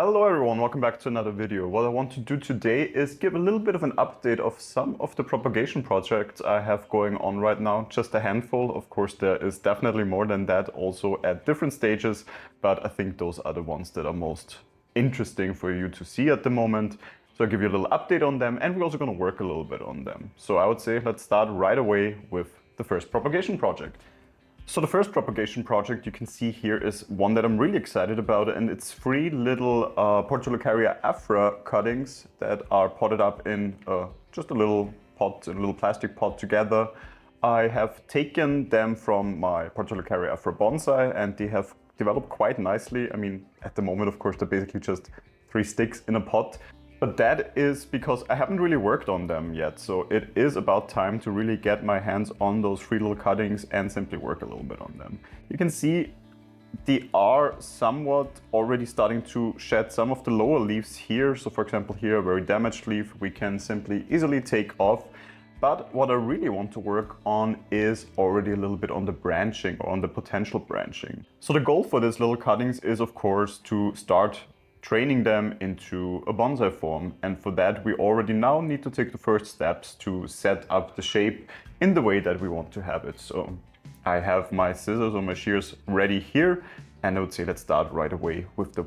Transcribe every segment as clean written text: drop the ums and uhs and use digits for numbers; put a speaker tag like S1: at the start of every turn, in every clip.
S1: Hello everyone, welcome back to another video. What I want to do today is give a little bit of an update of some of the propagation projects I have going on right now. Just a handful. Of course, there is definitely more than that also at different stages, but I think those are the ones that are most interesting for you to see at the moment. So I'll give you a little update on them, and we're also going to work a little bit on them. So I would say let's start right away with the first propagation project. So the first propagation project you can see here is one that I'm really excited about, and it's 3 little Portulacaria Afra cuttings that are potted up in just a little pot, a little plastic pot together. I have taken them from my Portulacaria Afra bonsai and they have developed quite nicely. I mean, at the moment, of course, they're basically just 3 sticks in a pot. But that is because I haven't really worked on them yet, so it is about time to really get my hands on those 3 little cuttings and simply work a little bit on them. You can see they are somewhat already starting to shed some of the lower leaves here. So for example here, a very damaged leaf we can simply easily take off. But what I really want to work on is already a little bit on the branching or on the potential branching. So the goal for these little cuttings is of course to start training them into a bonsai form, and for that we already now need to take the first steps to set up the shape in the way that we want to have it. So I have my scissors or my shears ready here, and I would say let's start right away with the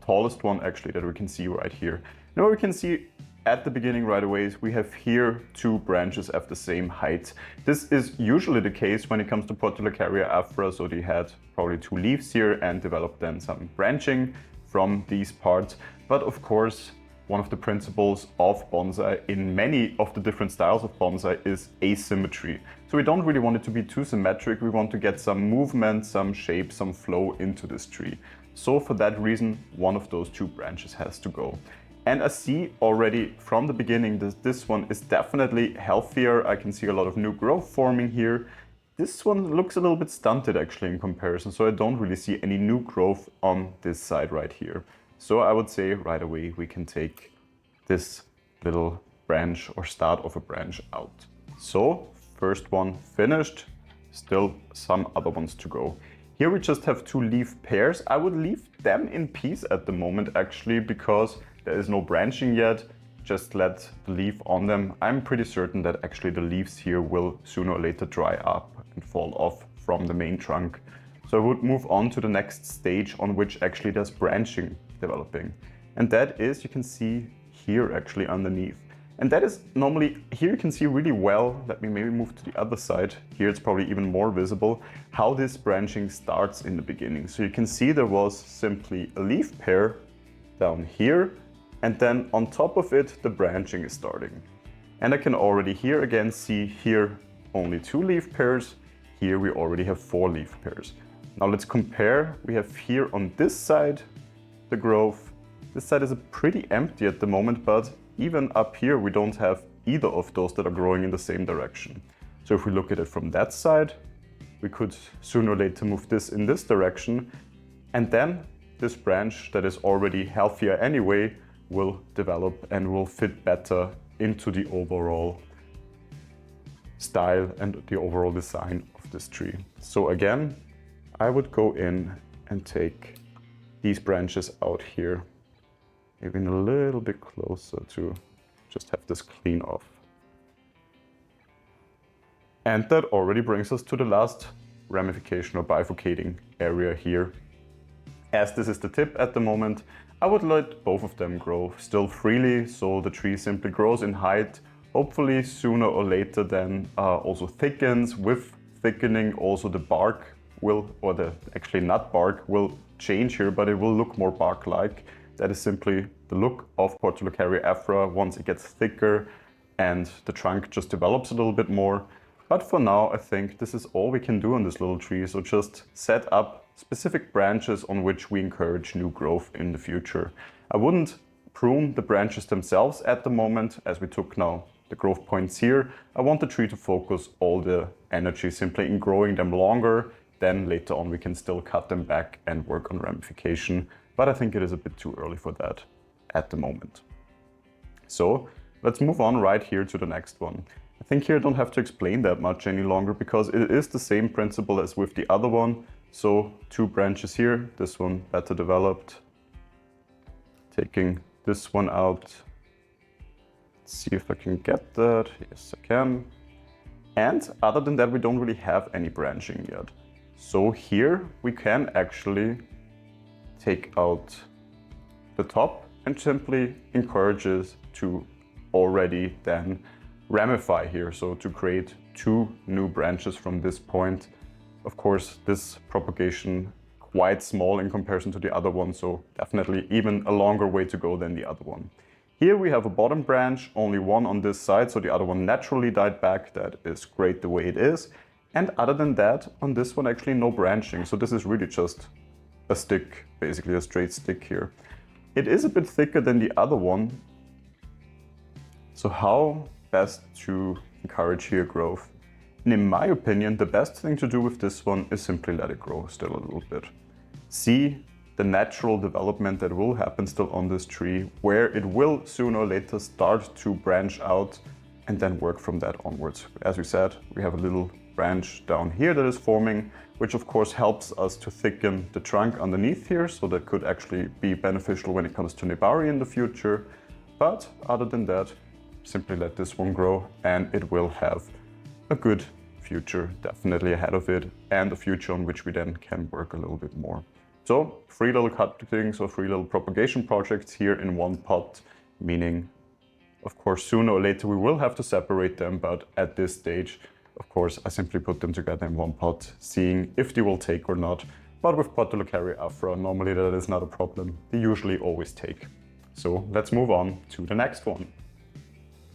S1: tallest one actually that we can see right here. Now we can see at the beginning right away we have here 2 branches of the same height. This is usually the case when it comes to Portulacaria Afra, so they had probably 2 leaves here and developed then some branching from these parts. But of course, one of the principles of bonsai in many of the different styles of bonsai is asymmetry. So we don't really want it to be too symmetric. We want to get some movement, some shape, some flow into this tree. So for that reason, one of those 2 branches has to go. And I see already from the beginning that this one is definitely healthier. I can see a lot of new growth forming here. This one looks a little bit stunted actually in comparison, so I don't really see any new growth on this side right here. So I would say right away we can take this little branch or start of a branch out. So first one finished, still some other ones to go. Here we just have 2 leaf pairs. I would leave them in peace at the moment actually, because there is no branching yet. Just let the leaf on them. I'm pretty certain that actually the leaves here will sooner or later dry up and fall off from the main trunk. So I would move on to the next stage on which actually there's branching developing. And that is, you can see here actually underneath. And that is normally, here you can see really well, let me maybe move to the other side. Here it's probably even more visible how this branching starts in the beginning. So you can see there was simply a leaf pair down here, and then on top of it, the branching is starting. And I can already here again see here only 2 leaf pairs. Here we already have 4 leaf pairs. Now let's compare. We have here on this side the growth. This side is pretty empty at the moment, but even up here we don't have either of those that are growing in the same direction. So if we look at it from that side, we could sooner or later move this in this direction, and then this branch that is already healthier anyway will develop and will fit better into the overall style and the overall design of this tree. So again, I would go in and take these branches out here, even a little bit closer to just have this clean off. And that already brings us to the last ramification or bifurcating area here. As this is the tip at the moment, I would let both of them grow still freely, so the tree simply grows in height. Hopefully sooner or later then also thickens. With thickening also the bark will, or the actually nut bark will change here, but it will look more bark-like. That is simply the look of Portulacaria Afra once it gets thicker and the trunk just develops a little bit more. But for now, I think this is all we can do on this little tree. So just set up specific branches on which we encourage new growth in the future. I wouldn't prune the branches themselves at the moment, as we took now the growth points here. I want the tree to focus all the energy simply in growing them longer. Then later on we can still cut them back and work on ramification. But I think it is a bit too early for that at the moment. So let's move on right here to the next one. I think here I don't have to explain that much any longer because it is the same principle as with the other one. So 2 branches here, this one better developed, taking this one out. Let's see if I can get that. Yes, I can. And other than that, we don't really have any branching yet. So here we can actually take out the top and simply encourages to already then ramify here. So to create 2 new branches from this point. Of course, this propagation quite small in comparison to the other one, so definitely even a longer way to go than the other one. Here we have a bottom branch, only one on this side, so the other one naturally died back. That is great the way it is. And other than that, on this one actually no branching, so this is really just a stick, basically a straight stick here. It is a bit thicker than the other one, so how best to encourage here growth? And in my opinion, the best thing to do with this one is simply let it grow still a little bit. See the natural development that will happen still on this tree, where it will sooner or later start to branch out and then work from that onwards. As we said, we have a little branch down here that is forming, which of course helps us to thicken the trunk underneath here, so that could actually be beneficial when it comes to Nebari in the future. But other than that, simply let this one grow and it will have a good future definitely ahead of it, and a future on which we then can work a little bit more. So 3 little cuttings or 3 little propagation projects here in one pot, meaning of course sooner or later we will have to separate them, but at this stage of course I simply put them together in one pot, seeing if they will take or not. But with Portulacaria Afra, normally that is not a problem. They usually always take. So let's move on to the next one.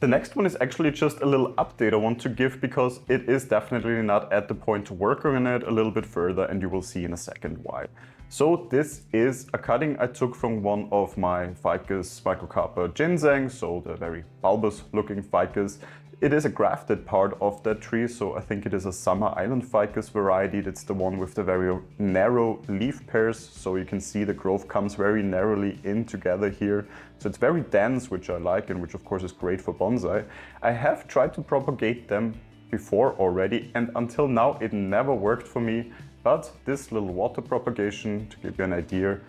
S1: The next one is actually just a little update I want to give, because it is definitely not at the point to work on it a little bit further, and you will see in a second why. So this is a cutting I took from one of my Ficus Microcarpa ginseng, so the very bulbous looking ficus. It is a grafted part of that tree, so I think it is a summer island ficus variety. That's the one with the very narrow leaf pairs, so you can see the growth comes very narrowly in together here. So it's very dense, which I like, and which of course is great for bonsai. I have tried to propagate them before already, and until now it never worked for me. But this little water propagation, to give you an idea,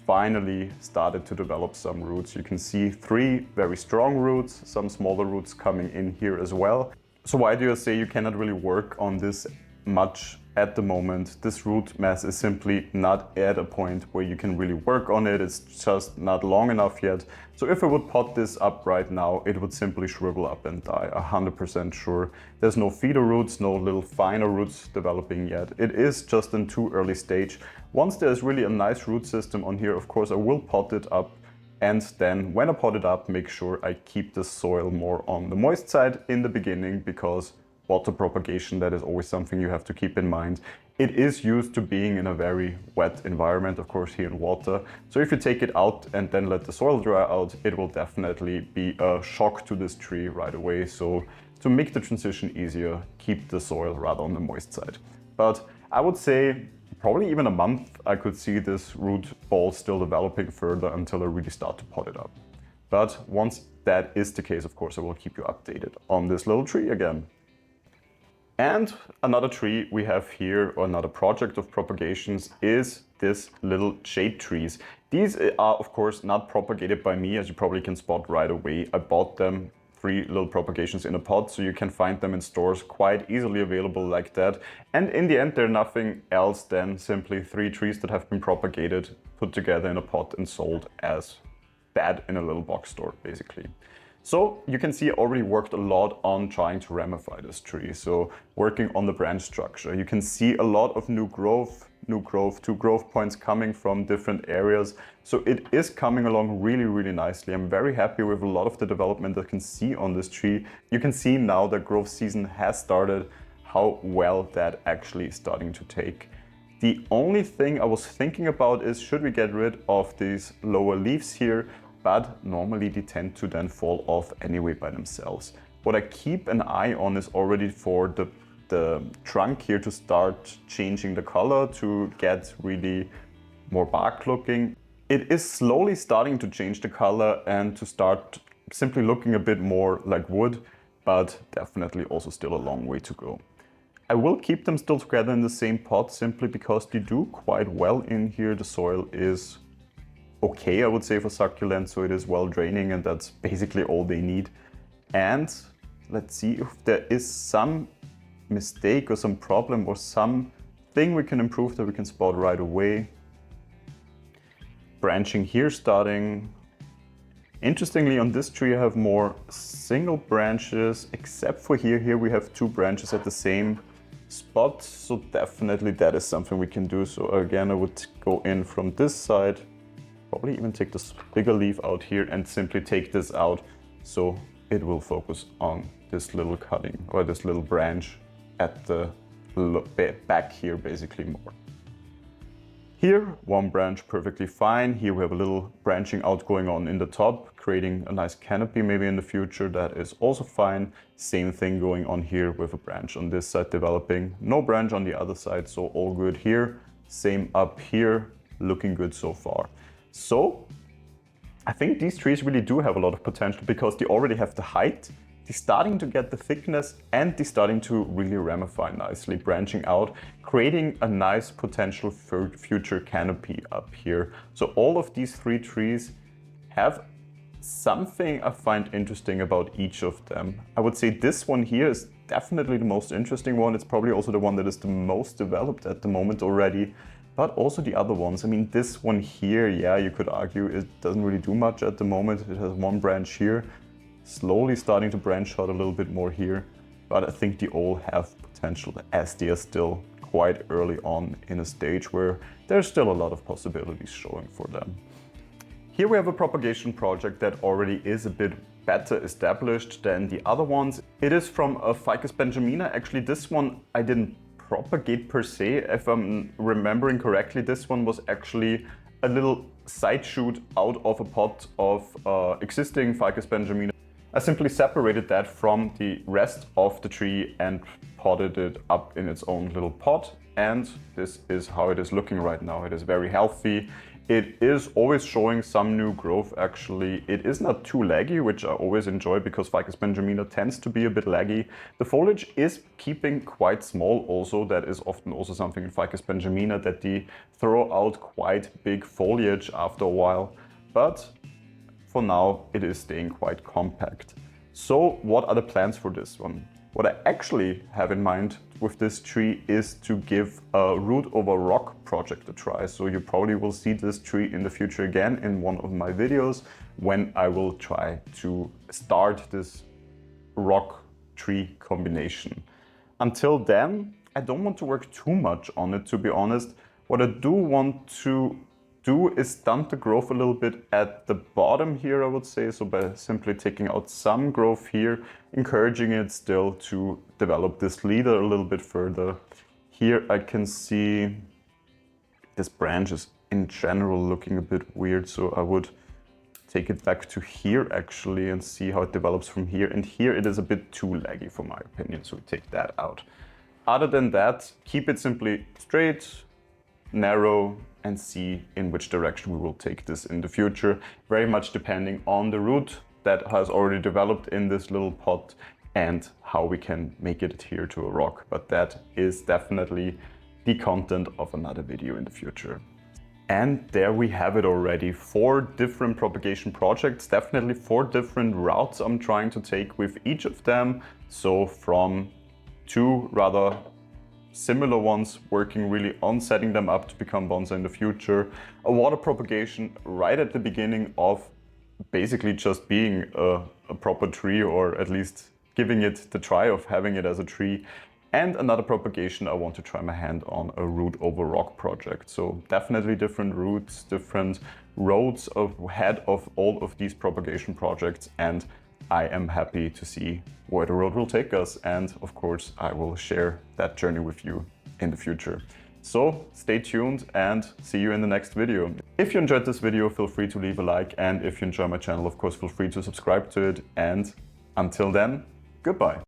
S1: finally started to develop some roots. You can see 3 very strong roots, some smaller roots coming in here as well. So why do I say you cannot really work on this much at the moment? This root mass is simply not at a point where you can really work on it. It's just not long enough yet. So if I would pot this up right now, it would simply shrivel up and die, 100% sure. There's no feeder roots, no little finer roots developing yet. It is just in too early stage. Once there's really a nice root system on here, of course I will pot it up. And then when I pot it up, make sure I keep the soil more on the moist side in the beginning, because water propagation, that is always something you have to keep in mind. It is used to being in a very wet environment, of course, here in water. So if you take it out and then let the soil dry out, it will definitely be a shock to this tree right away. So to make the transition easier, keep the soil rather on the moist side. But I would say probably even a month, I could see this root ball still developing further until I really start to pot it up. But once that is the case, of course, I will keep you updated on this little tree again. And another tree we have here, or another project of propagations, is this little Jade Trees. These are of course not propagated by me, as you probably can spot right away. I bought them 3 little propagations in a pot, so you can find them in stores quite easily available like that. And in the end, they're nothing else than simply 3 trees that have been propagated, put together in a pot and sold as that in a little box store, basically. So you can see I already worked a lot on trying to ramify this tree. So working on the branch structure, you can see a lot of new growth, 2 growth points coming from different areas. So it is coming along really, really nicely. I'm very happy with a lot of the development I can see on this tree. You can see now that growth season has started, how well that actually is starting to take. The only thing I was thinking about is, should we get rid of these lower leaves here? But normally they tend to then fall off anyway by themselves. What I keep an eye on is already for the trunk here to start changing the color, to get really more bark looking. It is slowly starting to change the color and to start simply looking a bit more like wood, but definitely also still a long way to go. I will keep them still together in the same pot simply because they do quite well in here. The soil is okay, I would say, for succulents, so it is well draining, and that's basically all they need. And let's see if there is some mistake or some problem or something we can improve that we can spot right away. Branching here starting. Interestingly, on this tree I have more single branches, except for here. Here we have 2 branches at the same spot, so definitely that is something we can do. So again, I would go in from this side, probably even take this bigger leaf out here and simply take this out, so it will focus on this little cutting or this little branch at the back here, basically more. Here, 1 branch perfectly fine. Here we have a little branching out going on in the top, creating a nice canopy maybe in the future. That is also fine. Same thing going on here with a branch on this side developing. No branch on the other side, so all good here. Same up here, looking good so far. So I think these trees really do have a lot of potential because they already have the height, they're starting to get the thickness, and they're starting to really ramify nicely, branching out, creating a nice potential for future canopy up here. So all of these 3 trees have something I find interesting about each of them. I would say this one here is definitely the most interesting one. It's probably also the one that is the most developed at the moment already, but also the other ones. I mean, this one here, yeah, you could argue it doesn't really do much at the moment. It has 1 branch here, slowly starting to branch out a little bit more here, but I think they all have potential as they are still quite early on in a stage where there's still a lot of possibilities showing for them. Here we have a propagation project that already is a bit better established than the other ones. It is from a Ficus Benjamina. Actually, this one I didn't propagate per se. If I'm remembering correctly, this one was actually a little side shoot out of a pot of existing Ficus Benjamina. I simply separated that from the rest of the tree and potted it up in its own little pot, and this is how it is looking right now. It is very healthy. It is always showing some new growth actually. It is not too laggy, which I always enjoy because Ficus Benjamina tends to be a bit laggy. The foliage is keeping quite small also. That is often also something in Ficus Benjamina, that they throw out quite big foliage after a while. But for now, it is staying quite compact. So what are the plans for this one? What I actually have in mind with this tree is to give a root over rock project a try. So you probably will see this tree in the future again in one of my videos when I will try to start this rock tree combination. Until then, I don't want to work too much on it, to be honest. What I do want to do is stunt the growth a little bit at the bottom here, I would say. So by simply taking out some growth here, encouraging it still to develop this leader a little bit further. Here I can see this branch is in general looking a bit weird, so I would take it back to here actually and see how it develops from here. And here it is a bit too laggy for my opinion, so we take that out. Other than that, keep it simply straight, narrow, and see in which direction we will take this in the future, very much depending on the root that has already developed in this little pot and how we can make it adhere to a rock. But that is definitely the content of another video in the future. And there we have it already. 4 different propagation projects, definitely 4 different routes I'm trying to take with each of them. So from 2 rather similar ones working really on setting them up to become bonsai in the future, a water propagation right at the beginning of basically just being a proper tree, or at least giving it the try of having it as a tree, and another propagation I want to try my hand on, a root over rock project. So definitely different routes, different roads ahead of all of these propagation projects, and I am happy to see where the road will take us, and of course I will share that journey with you in the future. So stay tuned and see you in the next video. If you enjoyed this video, feel free to leave a like, and if you enjoy my channel, of course, feel free to subscribe to it, and until then, goodbye.